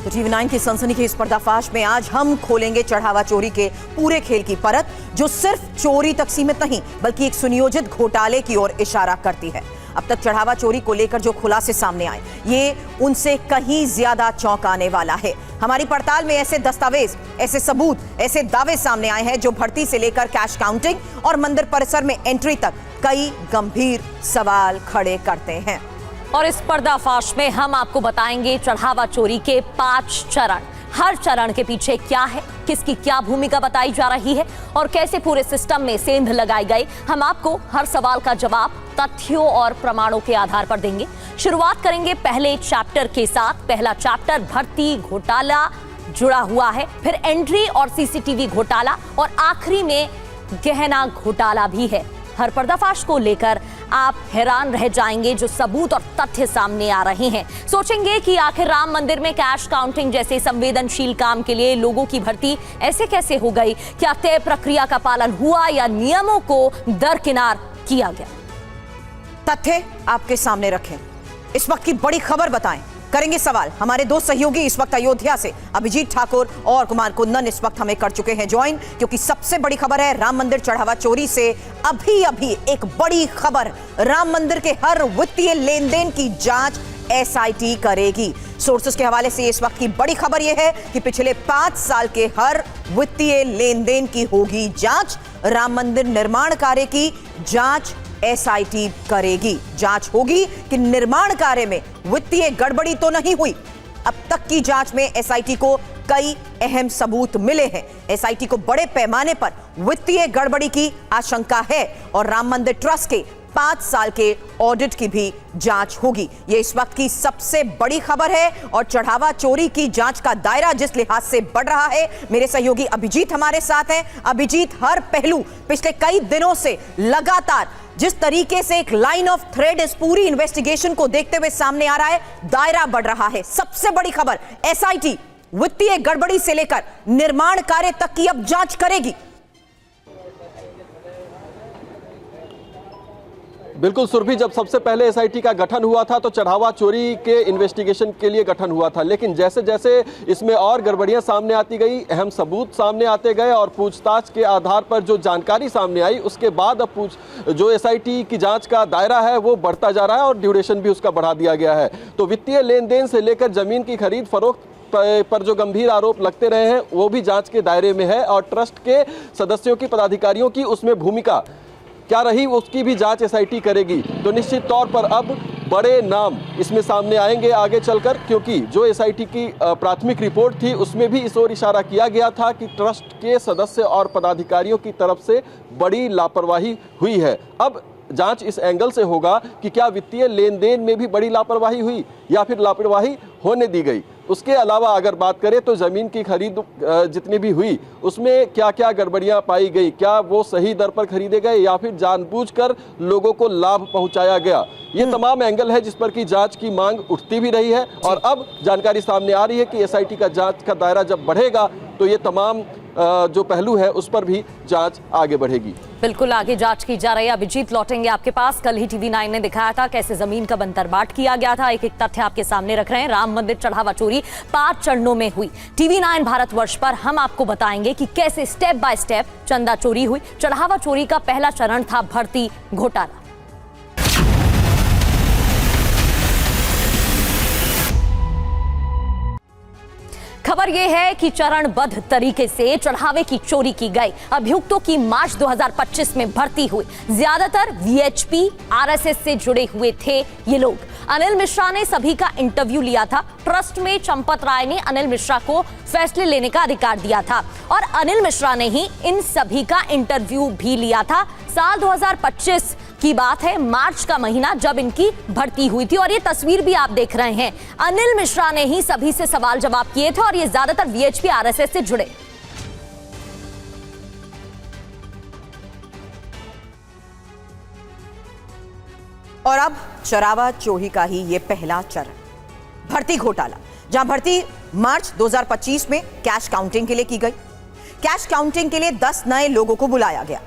तो टीवी9 की सनसनीखेज पर्दाफाश में आज हम खोलेंगे चढ़ावा चोरी के पूरे खेल की परत, जो सिर्फ चोरी तक सीमित नहीं बल्कि एक सुनियोजित घोटाले की ओर इशारा करती है। अब तक चढ़ावा चोरी को लेकर जो खुलासे सामने आए, ये उनसे कहीं ज्यादा चौंकाने वाला है। हमारी पड़ताल में ऐसे दस्तावेज, ऐसे सबूत, ऐसे दावे सामने आए हैं जो भर्ती से लेकर कैश काउंटिंग और मंदिर परिसर में एंट्री तक कई गंभीर सवाल खड़े करते हैं। और इस पर्दाफाश में हम आपको बताएंगे चढ़ावा चोरी के 5 चरण। हर चरण के पीछे क्या है, किसकी क्या भूमिका बताई जा रही है और कैसे पूरे सिस्टम में सेंध लगाई गई। हम आपको हर सवाल का जवाब तथ्यों और प्रमाणों के आधार पर देंगे। शुरुआत करेंगे पहले चैप्टर के साथ। पहला चैप्टर भर्ती घोटाला जुड़ा हुआ है, फिर एंट्री और सीसीटीवी घोटाला और आखिरी में गहना घोटाला भी है। हर पर्दाफाश को लेकर आप हैरान रह जाएंगे जो सबूत और तथ्य सामने आ रहे हैं। सोचेंगे कि आखिर राम मंदिर में कैश काउंटिंग जैसे संवेदनशील काम के लिए लोगों की भर्ती ऐसे कैसे हो गई? क्या तय प्रक्रिया का पालन हुआ या नियमों को दरकिनार किया गया? तथ्य आपके सामने रखें, इस वक्त की बड़ी खबर बताएं, करेंगे सवाल। हमारे दो सहयोगी इस वक्त अयोध्या से अभिजीत ठाकुर और कुमार कुंदन इस वक्त हमें कर चुके हैं ज्वाइन, क्योंकि सबसे बड़ी खबर है राम मंदिर चढ़ावा चोरी से अभी एक बड़ी खबर। राम मंदिर के हर वित्तीय लेन देन की जांच एसआईटी करेगी। सोर्सेस के हवाले से इस वक्त की बड़ी खबर यह है कि पिछले 5 साल के हर वित्तीय लेन देन की होगी जांच। राम मंदिर निर्माण कार्य की जांच एसआईटी करेगी। जांच होगी कि निर्माण कार्य में वित्तीय गड़बड़ी तो नहीं हुई। अब तक की जांच में एसआईटी को कई अहम सबूत मिले हैं। एसआईटी को बड़े पैमाने पर वित्तीय गड़बड़ी की आशंका है और राम मंदिर ट्रस्ट के 5 साल के ऑडिट की भी जांच होगी। यह इस वक्त की सबसे बड़ी खबर है और चढ़ावा चोरी की जांच का दायरा जिस लिहाज से बढ़ रहा है, मेरे सहयोगी अभिजीत हमारे साथ हैं। अभिजीत, हर पहलू पिछले कई दिनों से लगातार जिस तरीके से एक लाइन ऑफ थ्रेड इस पूरी इन्वेस्टिगेशन को देखते हुए सामने आ रहा है, दायरा बढ़ रहा है। सबसे बड़ी खबर, एसआईटी वित्तीय गड़बड़ी से लेकर निर्माण कार्य तक की अब जांच करेगी। बिल्कुल सुरभि, जब सबसे पहले एसआईटी का गठन हुआ था तो चढ़ावा चोरी के इन्वेस्टिगेशन के लिए गठन हुआ था, लेकिन जैसे जैसे इसमें और गड़बड़ियां सामने आती गई, अहम सबूत सामने आते गए और पूछताछ के आधार पर जो जानकारी सामने आई, उसके बाद अब जो एसआईटी की जांच का दायरा है वो बढ़ता जा रहा है और ड्यूरेशन भी उसका बढ़ा दिया गया है। तो वित्तीय लेन देन से लेकर जमीन की खरीद फरोख्त पर जो गंभीर आरोप लगते रहे हैं वो भी जांच के दायरे में है और ट्रस्ट के सदस्यों की, पदाधिकारियों की उसमें भूमिका क्या रही उसकी भी जांच एसआईटी करेगी। तो निश्चित तौर पर अब बड़े नाम इसमें सामने आएंगे आगे चलकर, क्योंकि जो एसआईटी की प्राथमिक रिपोर्ट थी उसमें भी इस ओर इशारा किया गया था कि ट्रस्ट के सदस्य और पदाधिकारियों की तरफ से बड़ी लापरवाही हुई है। अब जांच इस एंगल से होगा कि क्या वित्तीय लेन देन में भी बड़ी लापरवाही हुई या फिर लापरवाही होने दी गई। उसके अलावा अगर बात करें तो ज़मीन की खरीद जितनी भी हुई उसमें क्या क्या गड़बड़ियां पाई गई, क्या वो सही दर पर खरीदे गए या फिर जानबूझकर लोगों को लाभ पहुंचाया गया, ये तमाम एंगल है जिस पर की जांच की मांग उठती भी रही है। और अब जानकारी सामने आ रही है कि एसआईटी का जांच का दायरा जब बढ़ेगा तो ये तमाम जो पहलू है उस पर भी जांच आगे बढ़ेगी। बिल्कुल आगे जांच की जा रही है। अभिजीत, लौटेंगे आपके पास। कल ही टीवी9 ने दिखाया था कैसे जमीन का बंतरबाट किया गया था। एक एक तथ्य आपके सामने रख रहे हैं। राम मंदिर चढ़ावा चोरी 5 चरणों में हुई। टीवी9 भारतवर्ष पर हम आपको बताएंगे कि कैसे स्टेप बाय स्टेप चंदा चोरी हुई। चढ़ावा चोरी का पहला चरण था भर्ती घोटाला। खबर यह है कि चरणबद्ध तरीके से चढ़ावे की चोरी की गई। अभियुक्तों की मार्च 2025 में भर्ती हुई। ज्यादातर वीएचपी, आरएसएस से जुड़े हुए थे ये लोग। अनिल मिश्रा ने सभी का इंटरव्यू लिया था। ट्रस्ट में चंपत राय ने अनिल मिश्रा को फैसले लेने का अधिकार दिया था और अनिल मिश्रा ने ही इन सभी का इंटरव्यू भी लिया था। साल 2025 की बात है, मार्च का महीना जब इनकी भर्ती हुई थी और ये तस्वीर भी आप देख रहे हैं। अनिल मिश्रा ने ही सभी से सवाल जवाब किए थे और ये ज्यादातर वीएचपी, आरएसएस से जुड़े। और अब चढ़ावा चोरी का ही ये पहला चरण, भर्ती घोटाला, जहां भर्ती मार्च 2025 में कैश काउंटिंग के लिए की गई। कैश काउंटिंग के लिए 10 नए लोगों को बुलाया गया।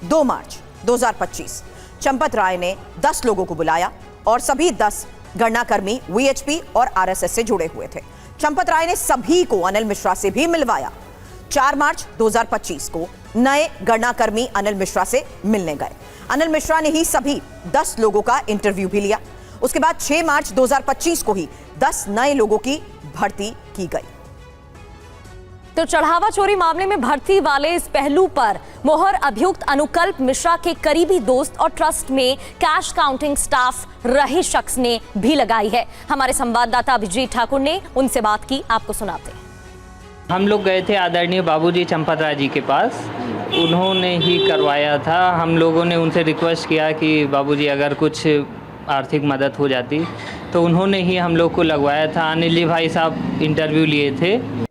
2 मार्च 2025 चंपत राय ने 10 लोगों को बुलाया और सभी 10 गणनाकर्मी वीएचपी और आरएसएस से जुड़े हुए थे। चंपत राय ने सभी को अनिल मिश्रा से भी मिलवाया। 4 मार्च 2025 को नए गणनाकर्मी अनिल मिश्रा से मिलने गए। अनिल मिश्रा ने ही सभी 10 लोगों का इंटरव्यू भी लिया। उसके बाद 6 मार्च 2025 को ही 10 नए लोगों की भर्ती की गई। तो चढ़ावा चोरी मामले में भर्ती वाले इस पहलू पर मोहर अभियुक्त अनुकल्प मिश्रा के करीबी दोस्त और ट्रस्ट में कैश काउंटिंग स्टाफ रहे शख्स ने भी लगाई है। हमारे संवाददाता अभिजीत ठाकुर ने उनसे बात की, आपको सुनाते हैं। हम लोग गए थे आदरणीय बाबूजी चंपत राय जी के पास, उन्होंने ही करवाया था। हम लोगों ने उनसे रिक्वेस्ट किया कि बाबूजी अगर कुछ आर्थिक मदद हो जाती, तो उन्होंने ही हम लोग को लगवाया था। अनिल जी भाई साहब इंटरव्यू लिए थे